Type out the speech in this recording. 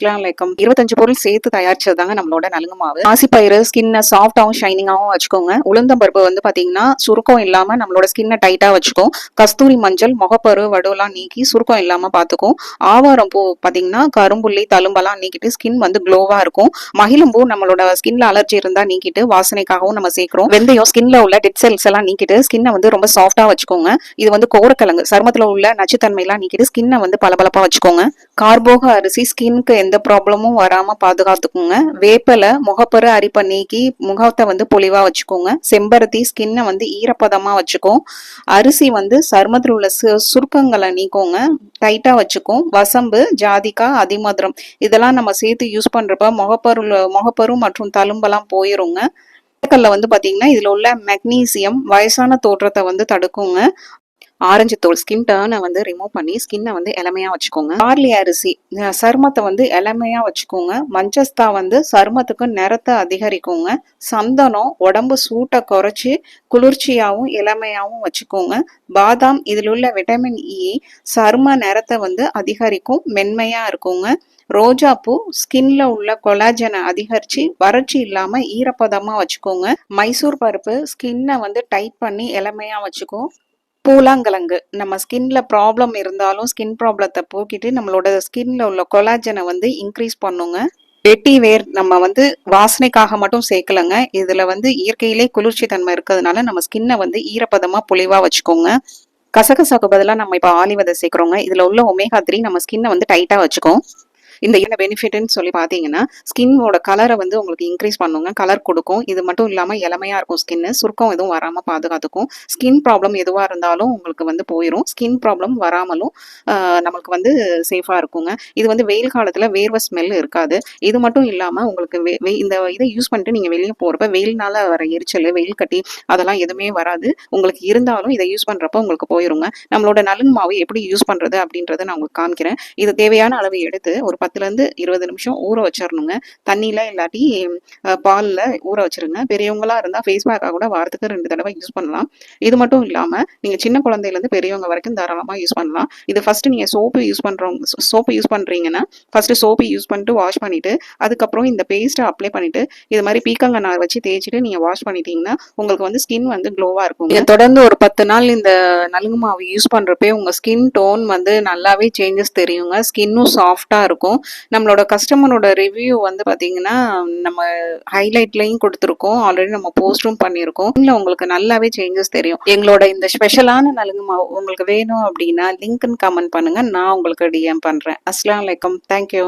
அஸ்லாம் வலைக்கம். 25 பொருள் சேர்த்து தயாரிச்சதுதாங்க நம்மளோட நலுங்கு மாவு. பாசிப்பயிறு ஸ்கின்னை சாஃப்டாகவும் ஷைனிங்காகவும் வச்சுக்கோங்க. உளுந்தம்பருப்பு வந்து பாத்தீங்கன்னா சுருக்கம் இல்லாம நம்மளோட ஸ்கின்னை டைட்டா வச்சுக்கும். கஸ்தூரி மஞ்சள் முகப்பரு வடுவெல்லாம் நீக்கி சுருக்கம் இல்லாம பாத்துக்கும். ஆவாரம் பூ பாத்தீங்கன்னா கரும்புள்ளி தழும்பெல்லாம் நீக்கிட்டு ஸ்கின் வந்து க்ளோவா இருக்கும். மகிழம்பூ நம்மளோட ஸ்கின்ல அலர்ஜி இருந்தா நீக்கிட்டு வாசனைக்காகவும் நம்ம சேர்க்கிறோம். வெந்தயம் ஸ்கின்ல உள்ள டெட் செல்ஸ் எல்லாம் நீக்கிட்டு ஸ்கின்னை வந்து ரொம்ப சாஃப்டா வச்சுக்கோங்க. இது வந்து கோரக்கிழங்கு சருமத்துல உள்ள நச்சுத்தன்மை எல்லாம் நீக்கிட்டு ஸ்கின்னை வந்து பளபளப்பா வச்சுக்கோங்க. கார்போக அரிசி ஸ்கின்க்கு எந்த ப்ராப்ளமும் வராம பாதுகாத்துக்குங்க. வேப்பலை முகப்பரு அரிப்பை நீக்கி முகத்தை வந்து பொலிவா வச்சுக்கோங்க. செம்பருத்தி ஸ்கின்னை வந்து ஈரப்பதமா வச்சுக்கும். அரிசி வந்து சருமத்தில் உள்ள சுருக்கங்களை நீக்கோங்க, டைட்டா வச்சுக்கும். வசம்பு ஜாதிக்காய் அதிமதுரம் இதெல்லாம் நம்ம சேர்த்து யூஸ் பண்றப்ப முகப்பரு மற்றும் தழும்பெல்லாம் போயிருங்க. கல்ல வந்து பாத்தீங்கன்னா இதுல உள்ள மெக்னீசியம் வயசான தோற்றத்தை வந்து தடுக்குங்க. ஆரஞ்சு தோல் ஸ்கின் டர்னை வந்து ரிமூவ் பண்ணி ஸ்கின்னை வந்து இளமையா வச்சுக்கோங்க. பார்லி அரிசி சருமத்தை வந்து இளமையா வச்சுக்கோங்க. மஞ்சஸ்தா வந்து சருமத்துக்கு நிறத்தை அதிகரிக்குங்க. சந்தனம் உடம்பு சூட்டை குறைச்சி குளிர்ச்சியாவும் இளமையாவும் வச்சுக்கோங்க. பாதாம் இதில் உள்ள விட்டமின் இ சரும நிறத்தை வந்து அதிகரிக்கும், மென்மையா இருக்குங்க. ரோஜா பூ ஸ்கின்ல உள்ள கொலாஜனை அதிகரிச்சு வறட்சி இல்லாம ஈரப்பதமா வச்சுக்கோங்க. மைசூர் பருப்பு ஸ்கின்னை வந்து டைட் பண்ணி இளமையா வச்சுக்கோ. பூலாங்கிழங்கு நம்ம ஸ்கின்ல ப்ராப்ளம் இருந்தாலும் ஸ்கின் ப்ராப்ளத்தை போக்கிட்டு நம்மளோட ஸ்கின்ல உள்ள கொலாஜனை வந்து இன்க்ரீஸ் பண்ணுங்க. வெட்டி வேர் நம்ம வந்து வாசனைக்காக மட்டும் சேர்க்கலங்க. இதுல வந்து இயற்கையிலே குளிர்ச்சி தன்மை இருக்கிறதுனால நம்ம ஸ்கின்னை வந்து ஈரப்பதமா பொலிவா வச்சுக்கோங்க. கசகசாக்கு பதிலாக நம்ம இப்போ ஆலிவதை சேர்க்கிறோங்க. இதுல உள்ள ஒமேகா 3 நம்ம ஸ்கின்னை வந்து டைட்டா வச்சுக்கோம். இந்த என்ன பெனிஃபிட்னு சொல்லி பார்த்தீங்கன்னா ஸ்கின்னோட கலரை வந்து உங்களுக்கு இன்க்ரீஸ் பண்ணுங்க, கலர் கொடுக்கும். இது மட்டும் இல்லாமல் இளமையா இருக்கும் ஸ்கின்னு, சுருக்கம் எதுவும் வராமல் பாதுகாத்துக்கும். ஸ்கின் ப்ராப்ளம் எதுவாக இருந்தாலும் உங்களுக்கு வந்து போயிடும். ஸ்கின் ப்ராப்ளம் வராமலும் நம்மளுக்கு வந்து சேஃபாக இருக்குங்க. இது வந்து வெயில் காலத்தில் வேர்வை ஸ்மெல் இருக்காது. இது மட்டும் இல்லாமல் உங்களுக்கு இந்த இதை யூஸ் பண்ணிட்டு நீங்கள் வெளியே போகிறப்ப வெயில்னால வர எரிச்சல் வெயில் கட்டி அதெல்லாம் எதுவுமே வராது. உங்களுக்கு இருந்தாலும் இதை யூஸ் பண்ணுறப்ப உங்களுக்கு போயிருங்க. நம்மளோட நலுங்கு மாவு எப்படி யூஸ் பண்ணுறது அப்படின்றத நான் உங்களுக்கு காமிக்கிறேன். இது தேவையான அளவு எடுத்து ஒரு 10 to 20 நிமிஷம் ஊற வச்சிடணுங்க. தண்ணியில இல்லாட்டி பால்ல ஊற வச்சிருங்க. பெரியவங்களா இருந்தா ஃபேஸ் பேக்கா கூட வாரத்துக்கு 2 தடவை யூஸ் பண்ணலாம். இது மட்டும் இல்லாம நீங்க சின்ன குழந்தையில இருந்து பெரியவங்க வரைக்கும் தாராளமா யூஸ் பண்ணலாம். இது ஃபர்ஸ்ட் நீங்க சோப்பு யூஸ் பண்றீங்கன்னா ஃபர்ஸ்ட் சோப்பு யூஸ் பண்ணிட்டு வாஷ் பண்ணிட்டு அதுக்கப்புறம் இந்த பேஸ்ட்டை அப்ளை பண்ணிட்டு இது மாதிரி பீக்கங்க நார் வச்சு தேய்ச்சிட்டு நீங்க வாஷ் பண்ணிட்டீங்கன்னா உங்களுக்கு வந்து ஸ்கின் வந்து க்ளோவா இருக்கும். தொடர்ந்து ஒரு 10 நாள் இந்த நலுங்கு மாவு யூஸ் பண்றப்பே உங்க ஸ்கின் டோன் வந்து நல்லாவே சேஞ்சஸ் தெரியுங்க. ஸ்கின்னும் சாஃப்டா இருக்கும். நம்மளோட கஸ்டமரோட ரிவ்யூ வந்து பாத்தீங்கன்னா நம்ம ஹைலைட்லயும் கொடுத்துருக்கோம், ஆல்ரெடி நம்ம போஸ்டும் பண்ணியிருக்கோம். இல்ல உங்களுக்கு நல்லாவே சேஞ்சஸ் தெரியும். எங்களோட இந்த ஸ்பெஷலான நலுங்கு மாவு உங்களுக்கு வேணும் அப்படின்னா லிங்க்னு கமெண்ட் பண்ணுங்க, நான் உங்களுக்கு டிஎம் பண்றேன். அஸ்ஸலாமு அலைக்கும். தேங்க்யூ.